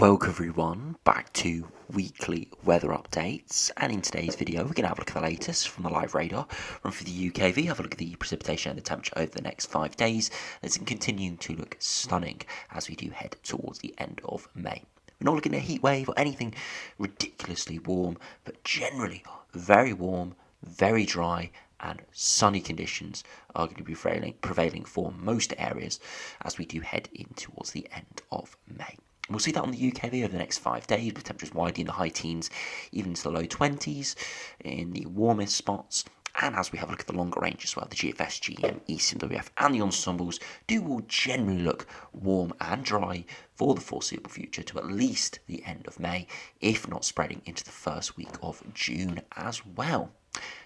Welcome everyone back to weekly weather updates, and in today's video we're going to have a look at the latest from the live radar run for the UKV, have a look at the precipitation and the temperature over the next 5 days. It's continuing to look stunning as we do head towards the end of May. We're not looking at a heat wave or anything ridiculously warm, but generally very warm, very dry and sunny conditions are going to be prevailing for most areas as we do head in towards the end of May. We'll see that on the UKV over the next 5 days, with temperatures widely in the high teens, even into the low 20s in the warmest spots. And as we have a look at the longer range as well, the GFS, GEM, ECMWF and the ensembles do all generally look warm and dry for the foreseeable future to at least the end of May, if not spreading into the first week of June as well.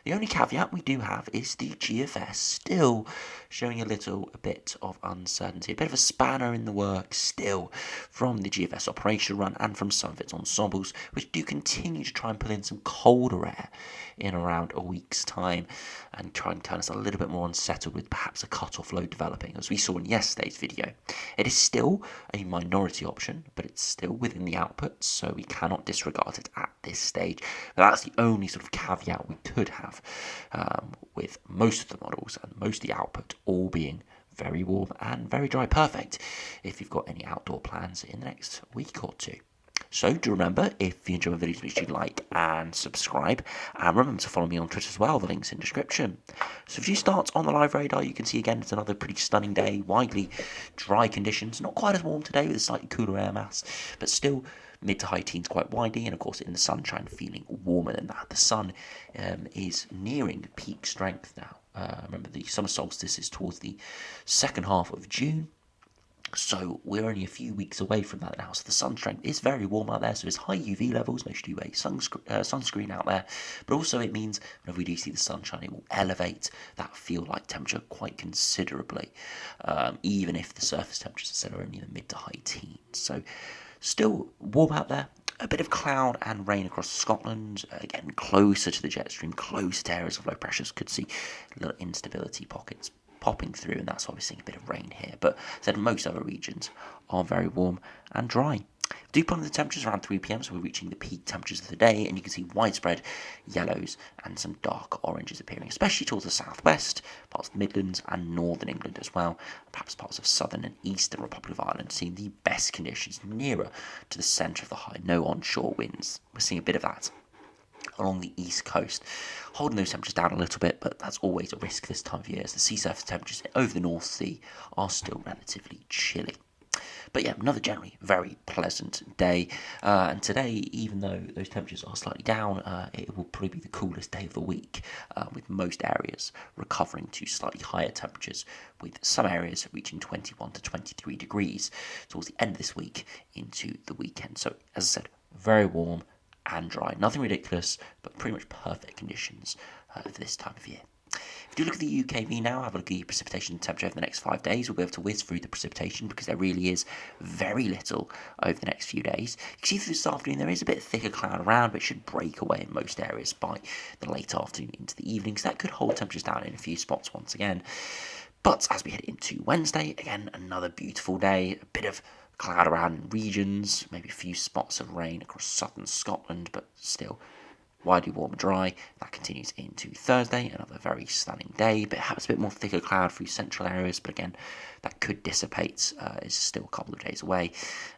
The only caveat we do have is the GFS still showing a bit of uncertainty, a bit of a spanner in the works still from the GFS operation run and from some of its ensembles, which do continue to try and pull in some colder air in around a week's time and try and turn us a little bit more unsettled with perhaps a cut-off load developing, as we saw in yesterday's video. It is still a minority option, but it's still within the output, so we cannot disregard it at this stage. But that's the only sort of caveat we could have with most of the models and most of the output all being very warm and very dry. Perfect if you've got any outdoor plans in the next week or two. So do remember, if you enjoy my videos, make sure you like and subscribe, and remember to follow me on Twitter as well, the link's in the description. So if you start on the live radar, you can see again it's another pretty stunning day, widely dry conditions, not quite as warm today with a slightly cooler air mass, but still mid to high teens quite widely, and of course in the sunshine feeling warmer than that. The sun is nearing peak strength now. Remember, the summer solstice is towards the second half of June, so we're only a few weeks away from that now. So the sun strength is very warm out there, so it's high UV levels. Make sure you wear sunscreen out there, but also it means whenever we do see the sunshine, it will elevate that feel-like temperature quite considerably, even if the surface temperatures are still only in the mid to high teens. So still warm out there. A bit of cloud and rain across Scotland, again closer to the jet stream, closer to areas of low pressures. Could see little instability pockets popping through, and that's why we're seeing a bit of rain here. But said most other regions are very warm and dry. Dew point of the temperatures around 3 p.m, so we're reaching the peak temperatures of the day, and you can see widespread yellows and some dark oranges appearing, especially towards the southwest, parts of the Midlands and northern England as well, perhaps parts of southern and eastern Republic of Ireland, seeing the best conditions nearer to the centre of the high, no onshore winds. We're seeing a bit of that along the east coast, holding those temperatures down a little bit, but that's always a risk this time of year as the sea surface temperatures over the North Sea are still relatively chilly. But yeah, another generally very pleasant day, and today, even though those temperatures are slightly down, it will probably be the coolest day of the week, with most areas recovering to slightly higher temperatures, with some areas reaching 21 to 23 degrees towards the end of this week into the weekend. So as I said, very warm and dry. Nothing ridiculous, but pretty much perfect conditions for this time of year. If you look at the UKV now, have a look at the precipitation and temperature over the next 5 days. We'll be able to whiz through the precipitation because there really is very little over the next few days. You can see through this afternoon there is a bit thicker cloud around, but it should break away in most areas by the late afternoon into the evening. So that could hold temperatures down in a few spots once again. But as we head into Wednesday, again, another beautiful day. A bit of cloud around in regions, maybe a few spots of rain across southern Scotland, but still widely warm and dry. That continues into Thursday, another very stunning day, but perhaps a bit more thicker cloud through central areas, but again, that could dissipate. It's still a couple of days away.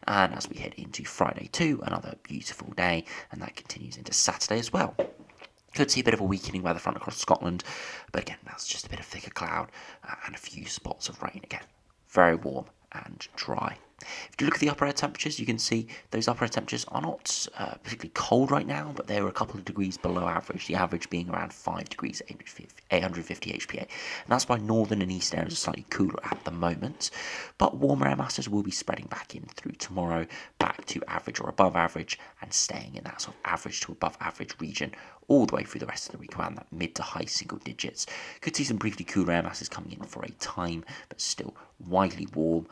And as we head into Friday too, another beautiful day, and that continues into Saturday as well. Could see a bit of a weakening weather front across Scotland, but again, that's just a bit of thicker cloud and a few spots of rain. Again, very warm and dry. If you look at the upper air temperatures, you can see those upper air temperatures are not particularly cold right now, but they're a couple of degrees below average, the average being around 5 degrees, 850 HPA. And that's why northern and eastern areas are slightly cooler at the moment, but warmer air masses will be spreading back in through tomorrow, back to average or above average, and staying in that sort of average to above average region all the way through the rest of the week, around that mid to high single digits. Could see some briefly cooler air masses coming in for a time, but still widely warm,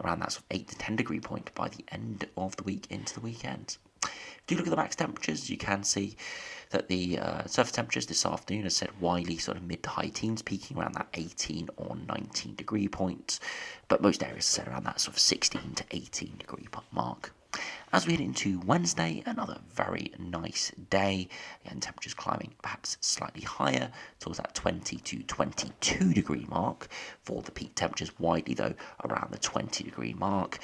around that sort of 8 to 10 degree point by the end of the week into the weekend. If you look at the max temperatures, you can see that the surface temperatures this afternoon are set widely sort of mid to high teens, peaking around that 18 or 19 degree point, but most areas are set around that sort of 16 to 18 degree point mark. As we head into Wednesday, another very nice day. Again, temperatures climbing perhaps slightly higher towards that 20 to 22 degree mark for the peak temperatures, widely though around the 20 degree mark.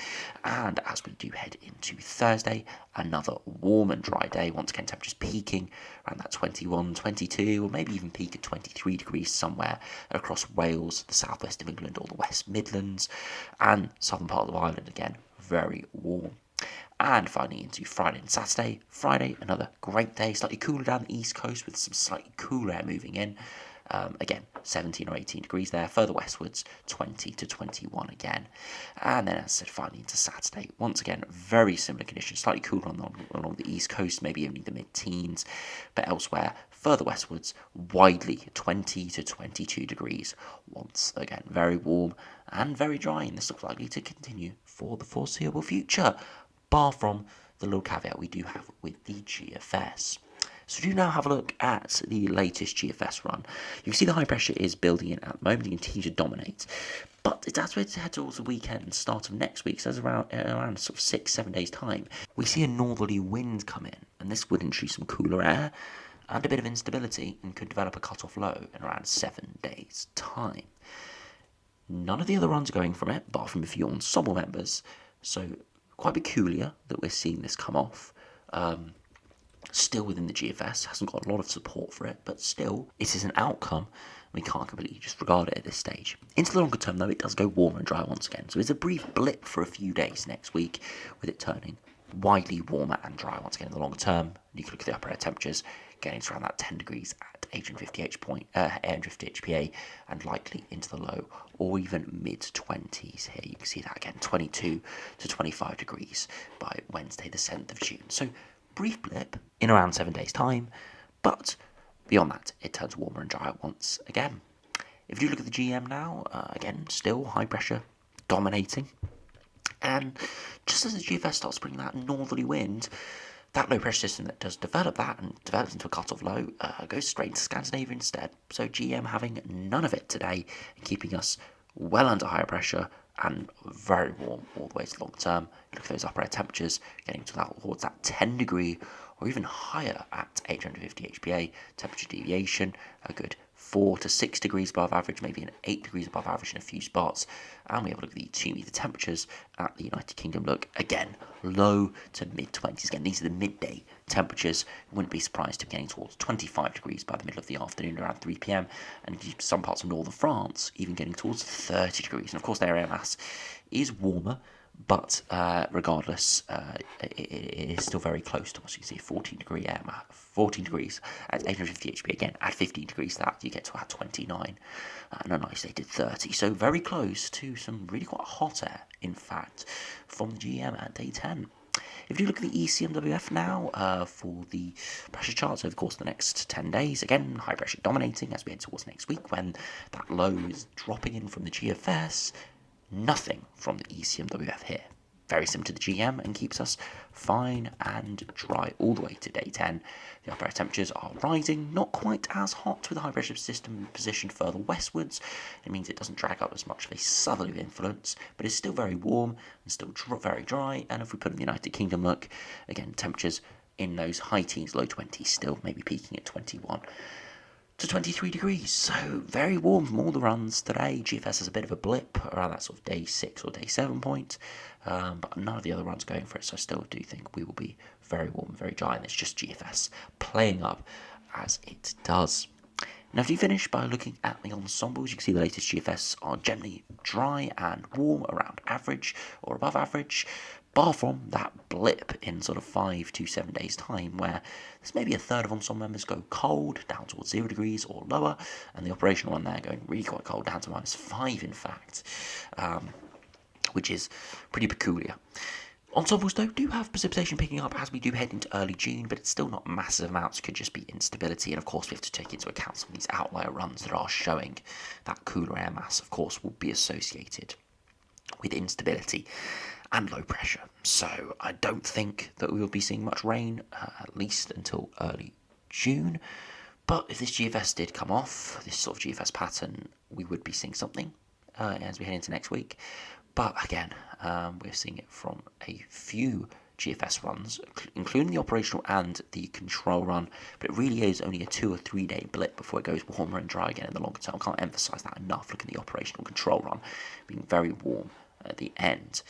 And as we do head into Thursday, another warm and dry day. Once again, temperatures peaking around that 21, 22, or maybe even peak at 23 degrees somewhere across Wales, the southwest of England, or the West Midlands, and southern part of Ireland again, very warm. And finally into Friday and Saturday. Friday, another great day, slightly cooler down the east coast with some slightly cooler air moving in. Again, 17 or 18 degrees there. Further westwards, 20 to 21 again. And then, as I said, finally into Saturday. Once again, very similar conditions. Slightly cooler along the east coast, maybe only the mid-teens. But elsewhere, further westwards, widely 20 to 22 degrees. Once again, very warm and very dry. And this looks likely to continue for the foreseeable future, bar from the little caveat we do have with the GFS. So do now have a look at the latest GFS run. You can see the high pressure is building in at the moment, and continue to dominate. But it's as we head towards the weekend and start of next week, so that's around sort of 6-7 days time, we see a northerly wind come in, and this would introduce some cooler air and a bit of instability and could develop a cut-off low in around 7 days time. None of the other runs are going from it, apart from a few Ensemble members, so quite peculiar that we're seeing this come off. Still within the GFS, hasn't got a lot of support for it, but still, it is an outcome. We can't completely disregard it at this stage. Into the longer term, though, it does go warmer and dry once again. So it's a brief blip for a few days next week, with it turning widely warmer and dry once again in the longer term. You can look at the upper air temperatures, getting to around that 10 degrees at 850 HPA, and likely into the low or even mid-20s here. You can see that again, 22 to 25 degrees by Wednesday the 7th of June. So brief blip in around 7 days time, but beyond that it turns warmer and drier once again. If you look at the GM now, again still high pressure dominating, and just as the GFS starts bringing that northerly wind, that low pressure system that does develop that and develops into a cut-off low goes straight into Scandinavia instead. So GM having none of it today and keeping us well under higher pressure and very warm all the way to the long term. Look at those upper air temperatures getting towards that 10 degree or even higher at 850 HPA. Temperature deviation, a good 4 to 6 degrees above average, maybe an 8 degrees above average in a few spots. And we have a look at the 2 meter temperatures at the United Kingdom. Look, again, low to mid-20s. Again, these are the midday temperatures. Wouldn't be surprised to be getting towards 25 degrees by the middle of the afternoon, around 3 p.m. And some parts of northern France even getting towards 30 degrees. And of course, their air mass is warmer, but regardless, it is still very close to us. You can see 14 degree air mass, 14 degrees at 850 HP. Again, at 15 degrees that you get to about 29, and an isolated 30. So very close to some really quite hot air, in fact, from the GM at day 10. If you look at the ECMWF now for the pressure charts over the course of the next 10 days, again, high pressure dominating as we head towards next week when that low is dropping in from the GFS. Nothing from the ECMWF here. Very similar to the GM and keeps us fine and dry all the way to day 10. The upper air temperatures are rising, not quite as hot with the high pressure system positioned further westwards. It means it doesn't drag up as much of a southerly influence, but it's still very warm and still very dry. And if we put in the United Kingdom look, again, temperatures in those high teens, low 20s, still maybe peaking at 21 to 23 degrees, so very warm from all the runs today. GFS has a bit of a blip around that sort of day 6 or day 7 point, but none of the other runs going for it, so I still do think we will be very warm and very dry, and it's just GFS playing up as it does. Now, if you finish by looking at the ensembles, you can see the latest GFS are generally dry and warm, around average or above average, bar from that blip in sort of 5 to 7 days time where there's maybe a third of ensemble members go cold, down towards 0 degrees or lower, and the operational one there going really quite cold, down to -5 in fact, which is pretty peculiar. Ensembles, though, do have precipitation picking up as we do head into early June, but it's still not massive amounts. It could just be instability, and of course we have to take into account some of these outlier runs that are showing that cooler air mass, of course, will be associated with instability and low pressure. So I don't think that we will be seeing much rain, at least until early June. But if this GFS did come off, this sort of GFS pattern, we would be seeing something as we head into next week. But again, we're seeing it from a few GFS runs, including the operational and the control run, but it really is only a 2 or 3 day blip before it goes warmer and dry again in the longer term. I can't emphasise that enough. Look at the operational control run being very warm at the end.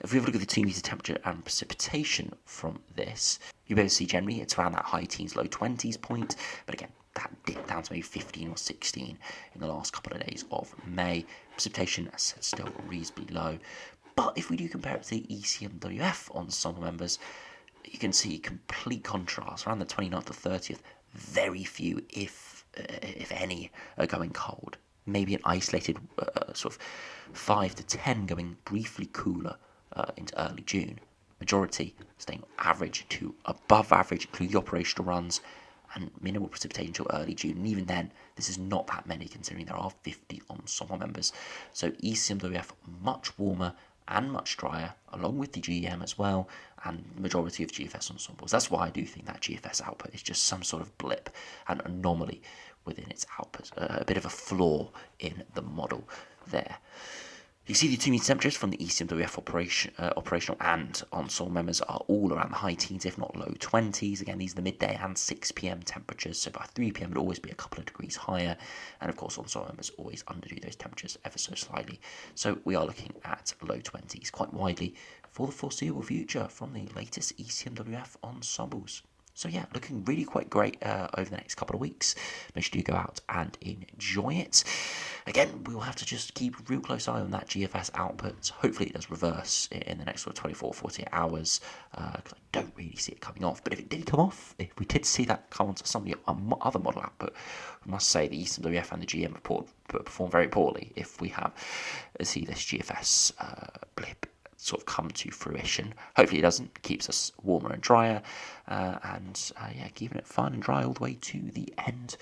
If we have a look at the 2 metre temperature and precipitation from this, you'll be able to see generally it's around that high teens, low 20s point, but again, that dipped down to maybe 15 or 16 in the last couple of days of May. Precipitation, as I said, still reasonably low. But if we do compare it to the ECMWF Ensemble members, you can see complete contrast. Around the 29th or 30th, very few, if any, are going cold. Maybe an isolated sort of 5 to 10 going briefly cooler into early June. Majority staying average to above average, including the operational runs, and minimal precipitation until early June. And even then, this is not that many considering there are 50 Ensemble members. So ECMWF much warmer and much drier, along with the GEM as well, and the majority of GFS ensembles. That's why I do think that GFS output is just some sort of blip, an anomaly within its output, a bit of a flaw in the model there. You see the 2 metre temperatures from the ECMWF operational and ensemble members are all around the high teens, if not low 20s. Again, these are the midday and 6 p.m. temperatures, so by 3 p.m. it'll always be a couple of degrees higher. And of course, ensemble members always underdo those temperatures ever so slightly. So we are looking at low 20s quite widely for the foreseeable future from the latest ECMWF ensembles. So yeah, looking really quite great over the next couple of weeks. Make sure you go out and enjoy it. Again, we will have to just keep a real close eye on that GFS output. Hopefully it does reverse in the next sort of 24, 48 hours, because I don't really see it coming off. But if it did come off, if we did see that come onto some of the other model output, we must say the ECMWF and the GM report perform very poorly if we see this GFS blip sort of come to fruition. Hopefully it doesn't. Keeps us warmer and drier, and keeping it fun and dry all the way to the end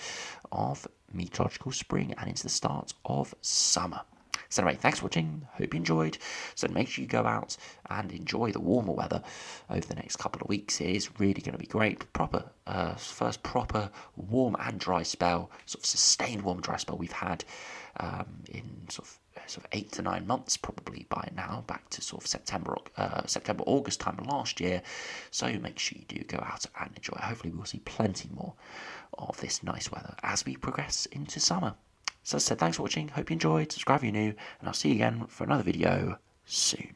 of meteorological spring and into the start of summer. So anyway, thanks for watching. Hope you enjoyed. So make sure you go out and enjoy the warmer weather over the next couple of weeks. It is really going to be great. First proper warm and dry spell, sort of sustained warm dry spell we've had in sort of 8 to 9 months probably by now, back to sort of September, August time last year. So make sure you do go out and enjoy. Hopefully we'll see plenty more of this nice weather as we progress into summer. So as I said, thanks for watching. Hope you enjoyed. Subscribe if you're new, and I'll see you again for another video soon.